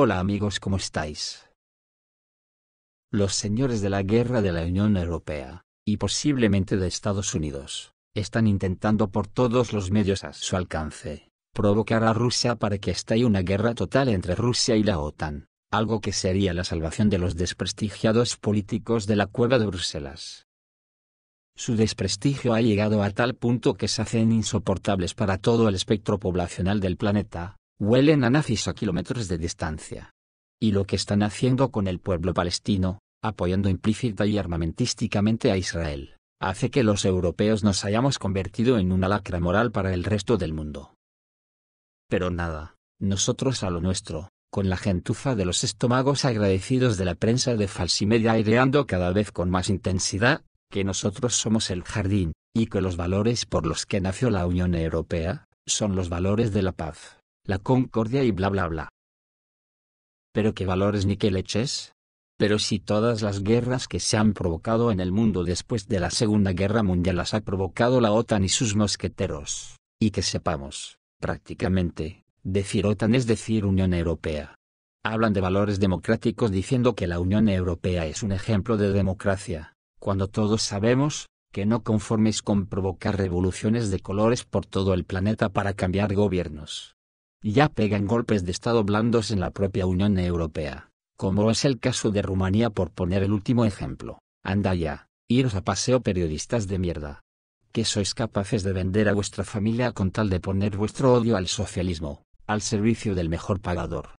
Hola amigos, ¿cómo estáis? Los señores de la guerra de la Unión Europea, y posiblemente de Estados Unidos, están intentando por todos los medios a su alcance, provocar a Rusia para que estalle una guerra total entre Rusia y la OTAN, algo que sería la salvación de los desprestigiados políticos de la cueva de Bruselas. Su desprestigio ha llegado a tal punto que se hacen insoportables para todo el espectro poblacional del planeta, huelen a nazis a kilómetros de distancia. Y lo que están haciendo con el pueblo palestino, apoyando implícita y armamentísticamente a Israel, hace que los europeos nos hayamos convertido en una lacra moral para el resto del mundo. Pero nada, nosotros a lo nuestro, con la gentuza de los estómagos agradecidos de la prensa de falsimedia aireando cada vez con más intensidad, que nosotros somos el jardín, y que los valores por los que nació la Unión Europea, son los valores de la paz, la concordia y bla bla bla. ¿Pero qué valores ni qué leches? Pero si todas las guerras que se han provocado en el mundo después de la Segunda Guerra Mundial las ha provocado la OTAN y sus mosqueteros, y que sepamos, prácticamente, decir OTAN es decir Unión Europea. Hablan de valores democráticos diciendo que la Unión Europea es un ejemplo de democracia, cuando todos sabemos, que no conformes con provocar revoluciones de colores por todo el planeta para cambiar gobiernos. Ya pegan golpes de Estado blandos en la propia Unión Europea, como es el caso de Rumanía por poner el último ejemplo. Anda ya, iros a paseo periodistas de mierda. Que sois capaces de vender a vuestra familia con tal de poner vuestro odio al socialismo, al servicio del mejor pagador.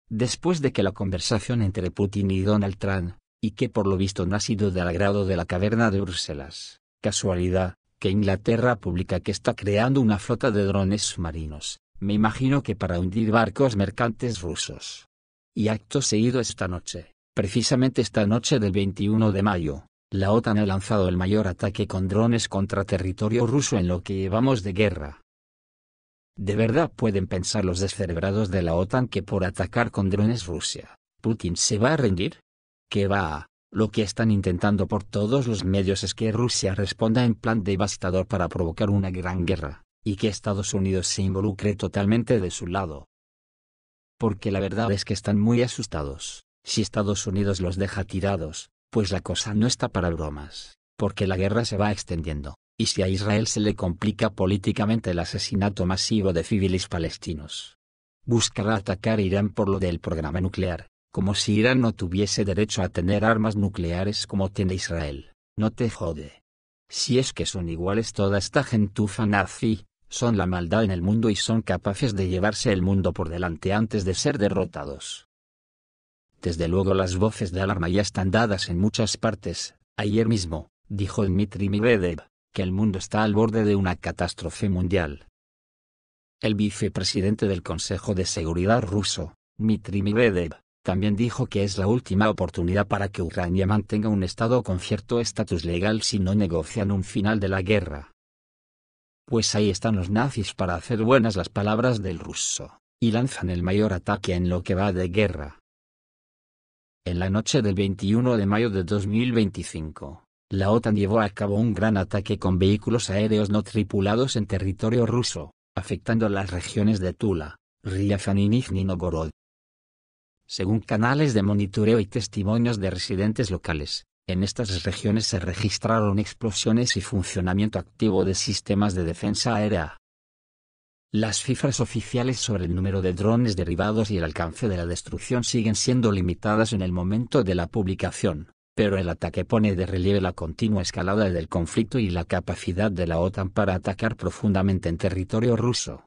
Después de que la conversación entre Putin y Donald Trump, y que por lo visto no ha sido del agrado de la caverna de Bruselas, casualidad, que Inglaterra publica que está creando una flota de drones submarinos, me imagino que para hundir barcos mercantes rusos. Y acto seguido esta noche, precisamente esta noche del 21 de mayo, la OTAN ha lanzado el mayor ataque con drones contra territorio ruso en lo que llevamos de guerra. ¿De verdad pueden pensar los descerebrados de la OTAN que por atacar con drones Rusia, Putin se va a rendir? Que va, lo que están intentando por todos los medios es que Rusia responda en plan devastador para provocar una gran guerra, y que Estados Unidos se involucre totalmente de su lado. Porque la verdad es que están muy asustados, si Estados Unidos los deja tirados, pues la cosa no está para bromas, porque la guerra se va extendiendo, y si a Israel se le complica políticamente el asesinato masivo de civiles palestinos, buscará atacar a Irán por lo del programa nuclear. Como si Irán no tuviese derecho a tener armas nucleares como tiene Israel, no te jode. Si es que son iguales toda esta gentuza nazi, son la maldad en el mundo y son capaces de llevarse el mundo por delante antes de ser derrotados. Desde luego las voces de alarma ya están dadas en muchas partes. Ayer mismo, dijo Dmitry Medvedev, que el mundo está al borde de una catástrofe mundial. El vicepresidente del Consejo de Seguridad ruso, Dmitry Medvedev, también dijo que es la última oportunidad para que Ucrania mantenga un estado con cierto estatus legal si no negocian un final de la guerra. Pues ahí están los nazis para hacer buenas las palabras del ruso, y lanzan el mayor ataque en lo que va de guerra. En la noche del 21 de mayo de 2025, la OTAN llevó a cabo un gran ataque con vehículos aéreos no tripulados en territorio ruso, afectando las regiones de Tula, Ryazan y Nizhny Novgorod. Según canales de monitoreo y testimonios de residentes locales, en estas regiones se registraron explosiones y funcionamiento activo de sistemas de defensa aérea. Las cifras oficiales sobre el número de drones derribados y el alcance de la destrucción siguen siendo limitadas en el momento de la publicación, pero el ataque pone de relieve la continua escalada del conflicto y la capacidad de la OTAN para atacar profundamente en territorio ruso.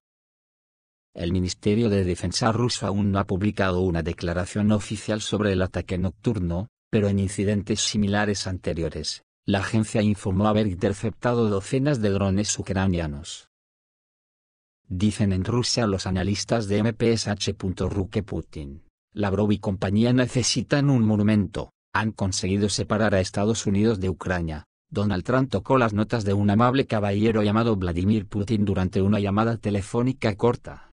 El Ministerio de Defensa ruso aún no ha publicado una declaración oficial sobre el ataque nocturno, pero en incidentes similares anteriores, la agencia informó haber interceptado docenas de drones ucranianos. Dicen en Rusia los analistas de MPSH.ru que Putin, Lavrov y compañía necesitan un monumento. Han conseguido separar a Estados Unidos de Ucrania. Donald Trump tocó las notas de un amable caballero llamado Vladimir Putin durante una llamada telefónica corta.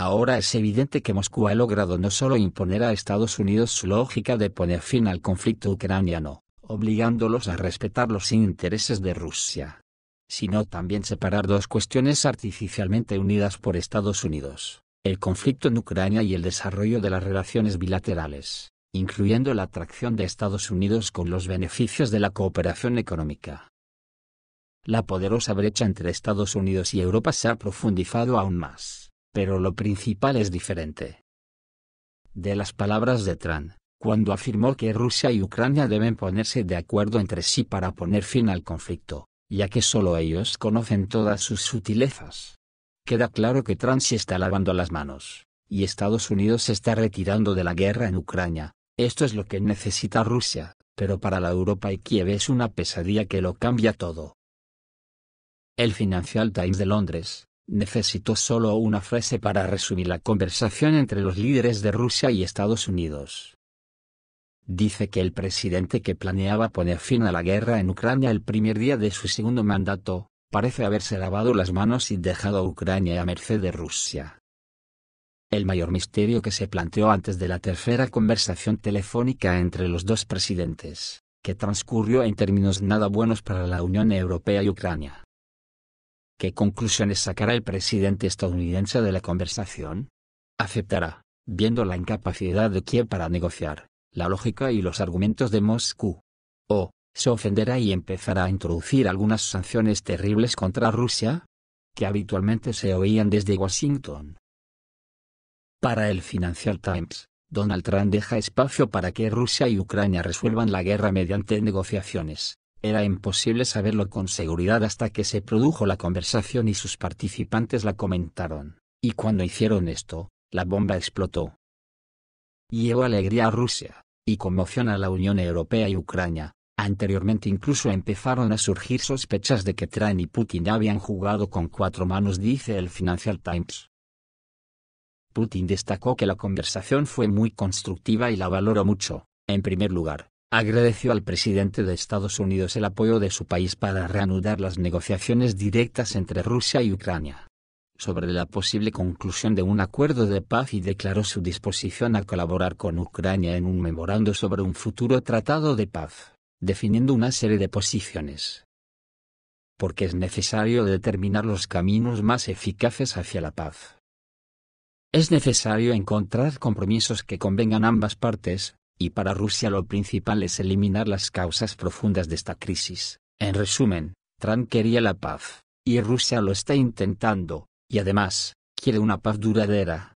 Ahora es evidente que Moscú ha logrado no solo imponer a Estados Unidos su lógica de poner fin al conflicto ucraniano, obligándolos a respetar los intereses de Rusia, sino también separar dos cuestiones artificialmente unidas por Estados Unidos, el conflicto en Ucrania y el desarrollo de las relaciones bilaterales, incluyendo la atracción de Estados Unidos con los beneficios de la cooperación económica. La poderosa brecha entre Estados Unidos y Europa se ha profundizado aún más, pero lo principal es diferente. De las palabras de Trump, cuando afirmó que Rusia y Ucrania deben ponerse de acuerdo entre sí para poner fin al conflicto, ya que solo ellos conocen todas sus sutilezas. Queda claro que Trump se está lavando las manos, y Estados Unidos se está retirando de la guerra en Ucrania. Esto es lo que necesita Rusia, pero para la Europa y Kiev es una pesadilla que lo cambia todo. El Financial Times de Londres necesitó solo una frase para resumir la conversación entre los líderes de Rusia y Estados Unidos. Dice que el presidente que planeaba poner fin a la guerra en Ucrania el primer día de su segundo mandato, parece haberse lavado las manos y dejado a Ucrania a merced de Rusia. El mayor misterio que se planteó antes de la tercera conversación telefónica entre los dos presidentes, que transcurrió en términos nada buenos para la Unión Europea y Ucrania. ¿Qué conclusiones sacará el presidente estadounidense de la conversación? ¿Aceptará, viendo la incapacidad de Kiev para negociar, la lógica y los argumentos de Moscú? ¿O se ofenderá y empezará a introducir algunas sanciones terribles contra Rusia, que habitualmente se oían desde Washington? Para el Financial Times, Donald Trump deja espacio para que Rusia y Ucrania resuelvan la guerra mediante negociaciones. Era imposible saberlo con seguridad hasta que se produjo la conversación y sus participantes la comentaron, y cuando hicieron esto, la bomba explotó. Llevó alegría a Rusia, y conmoción a la Unión Europea y Ucrania. Anteriormente incluso empezaron a surgir sospechas de que Trump y Putin habían jugado con cuatro manos, dice el Financial Times. Putin destacó que la conversación fue muy constructiva y la valoró mucho. En primer lugar, agradeció al presidente de Estados Unidos el apoyo de su país para reanudar las negociaciones directas entre Rusia y Ucrania sobre la posible conclusión de un acuerdo de paz y declaró su disposición a colaborar con Ucrania en un memorando sobre un futuro tratado de paz, definiendo una serie de posiciones. Porque es necesario determinar los caminos más eficaces hacia la paz. Es necesario encontrar compromisos que convengan a ambas partes, y para Rusia lo principal es eliminar las causas profundas de esta crisis. En resumen, Trump quería la paz, y Rusia lo está intentando, y además, quiere una paz duradera.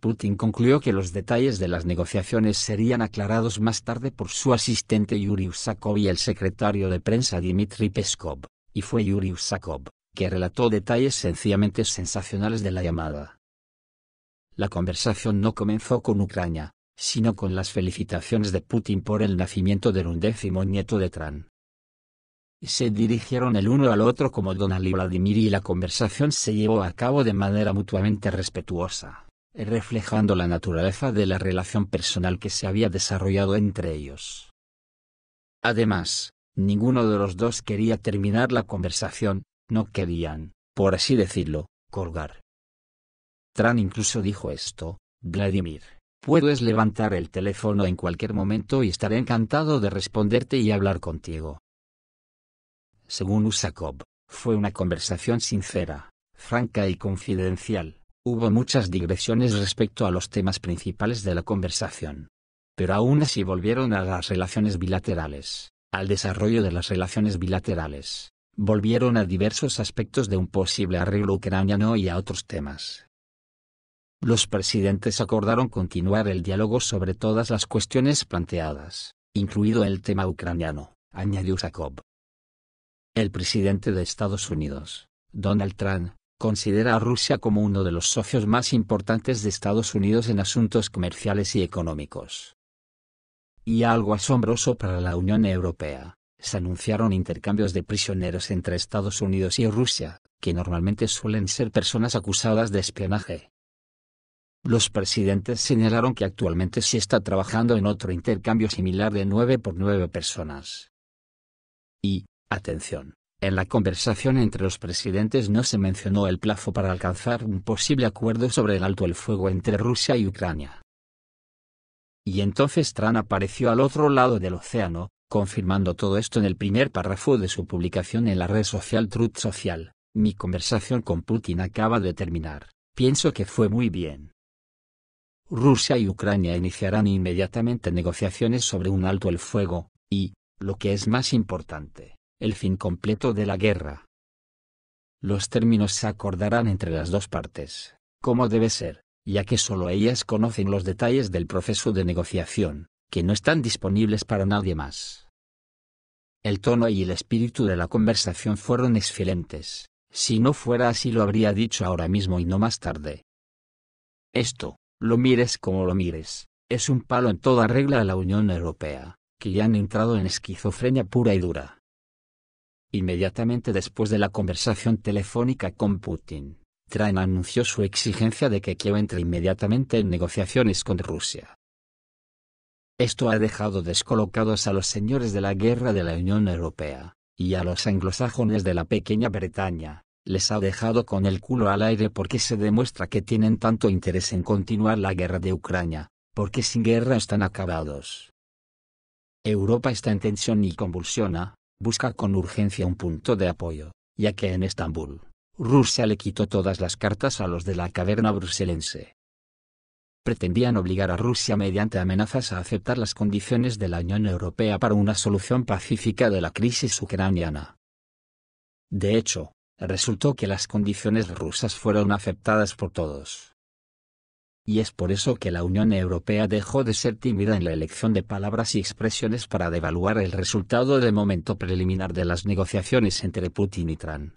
Putin concluyó que los detalles de las negociaciones serían aclarados más tarde por su asistente Yuri Usakov y el secretario de prensa Dmitry Peskov, y fue Yuri Usakov, que relató detalles sencillamente sensacionales de la llamada. La conversación no comenzó con Ucrania, sino con las felicitaciones de Putin por el nacimiento del 11º nieto de Trump. Se dirigieron el uno al otro como Donald y Vladimir y la conversación se llevó a cabo de manera mutuamente respetuosa, reflejando la naturaleza de la relación personal que se había desarrollado entre ellos. Además, ninguno de los dos quería terminar la conversación, no querían, por así decirlo, colgar. Trump incluso dijo esto: Vladimir, puedes levantar el teléfono en cualquier momento y estaré encantado de responderte y hablar contigo. Según Usakov, fue una conversación sincera, franca y confidencial. Hubo muchas digresiones respecto a los temas principales de la conversación. Pero aún así volvieron a las relaciones bilaterales, al desarrollo de las relaciones bilaterales, volvieron a diversos aspectos de un posible arreglo ucraniano y a otros temas. Los presidentes acordaron continuar el diálogo sobre todas las cuestiones planteadas, incluido el tema ucraniano, añadió Usakov. El presidente de Estados Unidos, Donald Trump, considera a Rusia como uno de los socios más importantes de Estados Unidos en asuntos comerciales y económicos. Y algo asombroso para la Unión Europea, se anunciaron intercambios de prisioneros entre Estados Unidos y Rusia, que normalmente suelen ser personas acusadas de espionaje. Los presidentes señalaron que actualmente se está trabajando en otro intercambio similar de 9 por 9 personas. Y, atención, en la conversación entre los presidentes no se mencionó el plazo para alcanzar un posible acuerdo sobre el alto el fuego entre Rusia y Ucrania. Y entonces Trump apareció al otro lado del océano, confirmando todo esto en el primer párrafo de su publicación en la red social Truth Social: mi conversación con Putin acaba de terminar. Pienso que fue muy bien. Rusia y Ucrania iniciarán inmediatamente negociaciones sobre un alto el fuego, y, lo que es más importante, el fin completo de la guerra. Los términos se acordarán entre las dos partes, como debe ser, ya que solo ellas conocen los detalles del proceso de negociación, que no están disponibles para nadie más. El tono y el espíritu de la conversación fueron excelentes, si no fuera así lo habría dicho ahora mismo y no más tarde. Esto, lo mires como lo mires, es un palo en toda regla a la Unión Europea, que ya han entrado en esquizofrenia pura y dura. Inmediatamente después de la conversación telefónica con Putin, Trump anunció su exigencia de que Kiev entre inmediatamente en negociaciones con Rusia. Esto ha dejado descolocados a los señores de la guerra de la Unión Europea, y a los anglosajones de la pequeña Bretaña, les ha dejado con el culo al aire porque se demuestra que tienen tanto interés en continuar la guerra de Ucrania, porque sin guerra están acabados. Europa está en tensión y convulsiona, busca con urgencia un punto de apoyo, ya que en Estambul, Rusia le quitó todas las cartas a los de la caverna bruselense. Pretendían obligar a Rusia mediante amenazas a aceptar las condiciones de la Unión Europea para una solución pacífica de la crisis ucraniana. De hecho, resultó que las condiciones rusas fueron aceptadas por todos. Y es por eso que la Unión Europea dejó de ser tímida en la elección de palabras y expresiones para devaluar el resultado de momento preliminar de las negociaciones entre Putin y Trump.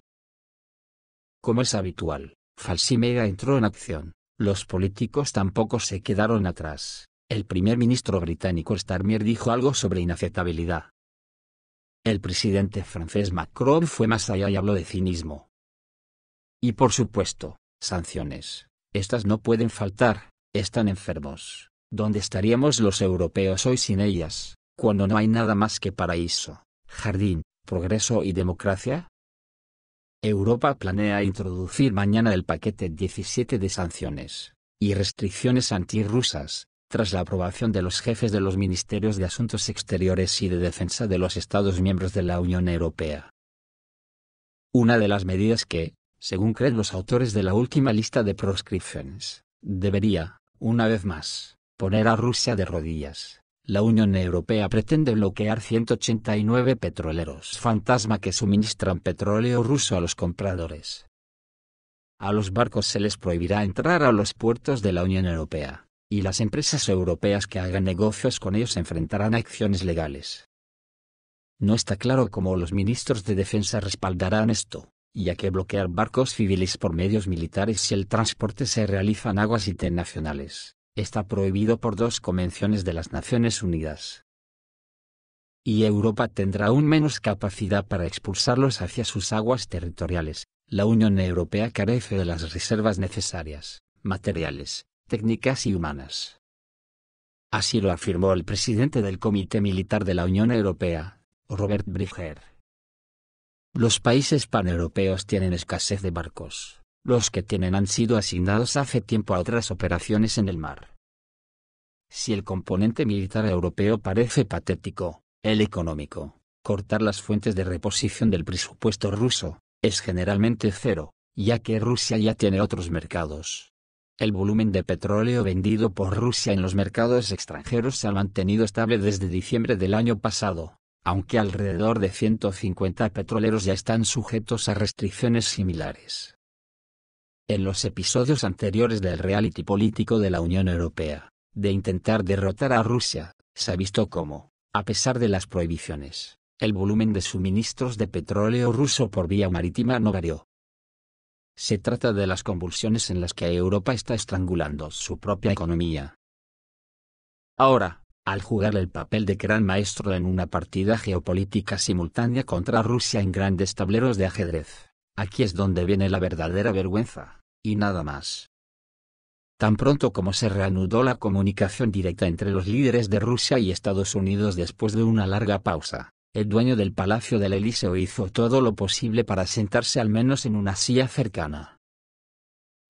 Como es habitual, Falsimega entró en acción. Los políticos tampoco se quedaron atrás. El primer ministro británico Starmer dijo algo sobre inaceptabilidad. El presidente francés Macron fue más allá y habló de cinismo. Y por supuesto, sanciones. Estas no pueden faltar, están enfermos. ¿Dónde estaríamos los europeos hoy sin ellas, cuando no hay nada más que paraíso, jardín, progreso y democracia? Europa planea introducir mañana el paquete 17 de sanciones y restricciones antirrusas, tras la aprobación de los jefes de los ministerios de Asuntos Exteriores y de Defensa de los Estados miembros de la Unión Europea. Una de las medidas que, según creen los autores de la última lista de proscripciones, debería, una vez más, poner a Rusia de rodillas. La Unión Europea pretende bloquear 189 petroleros fantasma que suministran petróleo ruso a los compradores. A los barcos se les prohibirá entrar a los puertos de la Unión Europea, y las empresas europeas que hagan negocios con ellos enfrentarán acciones legales. No está claro cómo los ministros de Defensa respaldarán esto, ya que bloquear barcos civiles por medios militares si el transporte se realiza en aguas internacionales está prohibido por 2 convenciones de las Naciones Unidas. Y Europa tendrá aún menos capacidad para expulsarlos hacia sus aguas territoriales. La Unión Europea carece de las reservas necesarias, materiales, técnicas y humanas. Así lo afirmó el presidente del Comité Militar de la Unión Europea, Robert Bridger. Los países paneuropeos tienen escasez de barcos. Los que tienen han sido asignados hace tiempo a otras operaciones en el mar. Si el componente militar europeo parece patético, el económico, cortar las fuentes de reposición del presupuesto ruso, es generalmente cero, ya que Rusia ya tiene otros mercados. El volumen de petróleo vendido por Rusia en los mercados extranjeros se ha mantenido estable desde diciembre del año pasado, aunque alrededor de 150 petroleros ya están sujetos a restricciones similares. En los episodios anteriores del reality político de la Unión Europea, de intentar derrotar a Rusia, se ha visto cómo, a pesar de las prohibiciones, el volumen de suministros de petróleo ruso por vía marítima no varió. Se trata de las convulsiones en las que Europa está estrangulando su propia economía. Ahora, al jugar el papel de gran maestro en una partida geopolítica simultánea contra Rusia en grandes tableros de ajedrez, aquí es donde viene la verdadera vergüenza, y nada más. Tan pronto como se reanudó la comunicación directa entre los líderes de Rusia y Estados Unidos después de una larga pausa, el dueño del Palacio del Elíseo hizo todo lo posible para sentarse al menos en una silla cercana.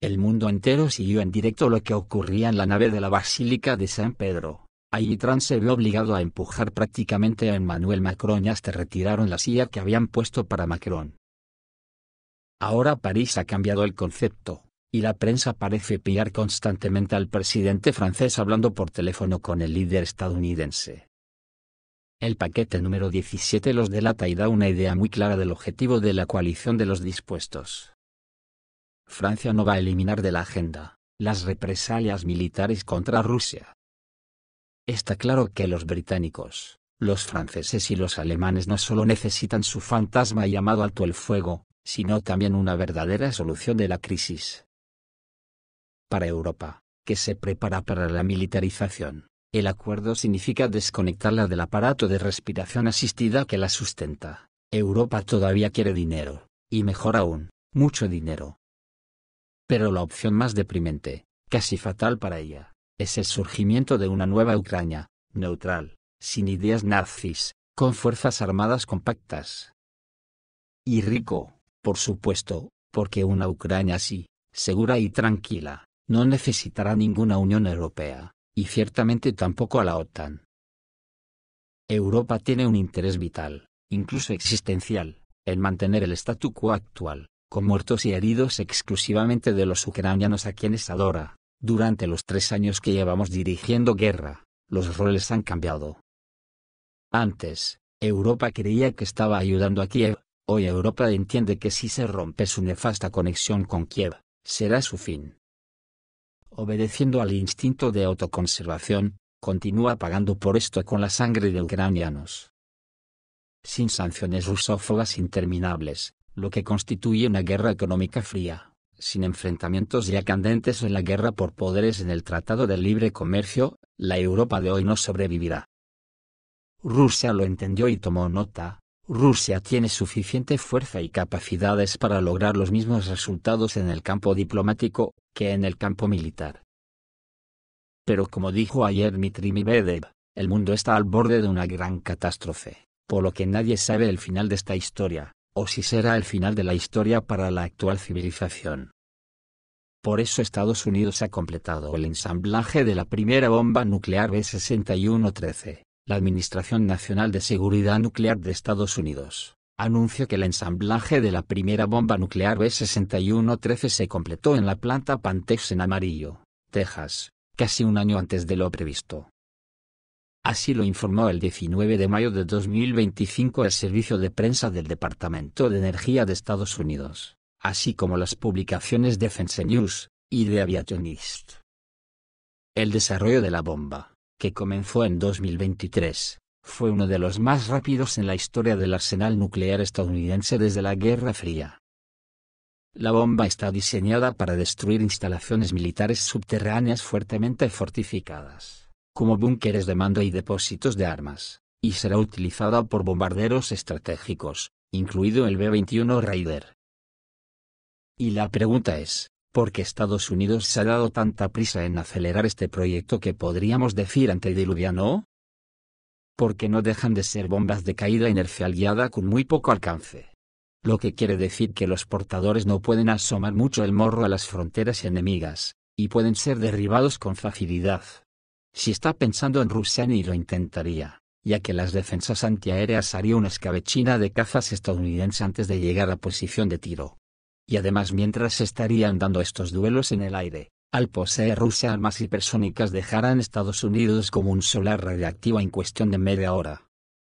El mundo entero siguió en directo lo que ocurría en la nave de la Basílica de San Pedro. Allí Trump se vio obligado a empujar prácticamente a Emmanuel Macron y hasta retiraron la silla que habían puesto para Macron. Ahora París ha cambiado el concepto, y la prensa parece pillar constantemente al presidente francés hablando por teléfono con el líder estadounidense. El paquete número 17 los delata y da una idea muy clara del objetivo de la coalición de los dispuestos. Francia no va a eliminar de la agenda las represalias militares contra Rusia. Está claro que los británicos, los franceses y los alemanes no solo necesitan su fantasma llamado alto el fuego, sino también una verdadera solución de la crisis. Para Europa, que se prepara para la militarización, el acuerdo significa desconectarla del aparato de respiración asistida que la sustenta. Europa todavía quiere dinero, y mejor aún, mucho dinero. Pero la opción más deprimente, casi fatal para ella, es el surgimiento de una nueva Ucrania, neutral, sin ideas nazis, con fuerzas armadas compactas. Y rico, por supuesto, porque una Ucrania así, segura y tranquila, no necesitará ninguna Unión Europea, y ciertamente tampoco a la OTAN. Europa tiene un interés vital, incluso existencial, en mantener el statu quo actual, con muertos y heridos exclusivamente de los ucranianos a quienes adora. Durante los 3 años que llevamos dirigiendo guerra, los roles han cambiado. Antes, Europa creía que estaba ayudando a Kiev, hoy Europa entiende que si se rompe su nefasta conexión con Kiev, será su fin. Obedeciendo al instinto de autoconservación, continúa pagando por esto con la sangre de ucranianos. Sin sanciones rusófobas interminables, lo que constituye una guerra económica fría, sin enfrentamientos ya candentes en la guerra por poderes en el Tratado de Libre Comercio, la Europa de hoy no sobrevivirá. Rusia lo entendió y tomó nota. Rusia tiene suficiente fuerza y capacidades para lograr los mismos resultados en el campo diplomático que en el campo militar. Pero como dijo ayer Dmitry Medvedev, el mundo está al borde de una gran catástrofe, por lo que nadie sabe el final de esta historia, o si será el final de la historia para la actual civilización. Por eso Estados Unidos ha completado el ensamblaje de la primera bomba nuclear B-6113. La Administración Nacional de Seguridad Nuclear de Estados Unidos anunció que el ensamblaje de la primera bomba nuclear B-6113 se completó en la planta Pantex en Amarillo, Texas, casi un año antes de lo previsto. Así lo informó el 19 de mayo de 2025 el servicio de prensa del Departamento de Energía de Estados Unidos, así como las publicaciones Defense News y The Aviationist. El desarrollo de la bomba, que comenzó en 2023, fue uno de los más rápidos en la historia del arsenal nuclear estadounidense desde la Guerra Fría. La bomba está diseñada para destruir instalaciones militares subterráneas fuertemente fortificadas, como búnkeres de mando y depósitos de armas, y será utilizada por bombarderos estratégicos, incluido el B-21 Raider. Y la pregunta es, ¿por qué Estados Unidos se ha dado tanta prisa en acelerar este proyecto que podríamos decir antediluviano? Porque no dejan de ser bombas de caída inercial guiada con muy poco alcance. Lo que quiere decir que los portadores no pueden asomar mucho el morro a las fronteras enemigas, y pueden ser derribados con facilidad. Si está pensando en Rusia ni lo intentaría, ya que las defensas antiaéreas harían una escabechina de cazas estadounidense antes de llegar a posición de tiro. Y además mientras estarían dando estos duelos en el aire, al poseer Rusia armas hipersónicas dejarán Estados Unidos como un solar radiactivo en cuestión de media hora.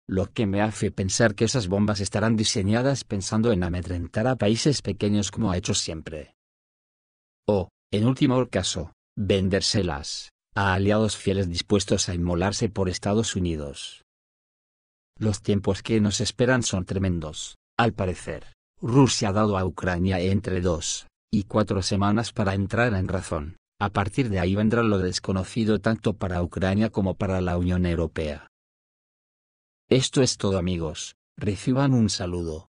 Lo que me hace pensar que esas bombas estarán diseñadas pensando en amedrentar a países pequeños como ha hecho siempre. O, en último caso, vendérselas a aliados fieles dispuestos a inmolarse por Estados Unidos. Los tiempos que nos esperan son tremendos, al parecer. Rusia ha dado a Ucrania entre 2 y 4 semanas para entrar en razón. A partir de ahí vendrá lo desconocido tanto para Ucrania como para la Unión Europea. Esto es todo amigos, reciban un saludo.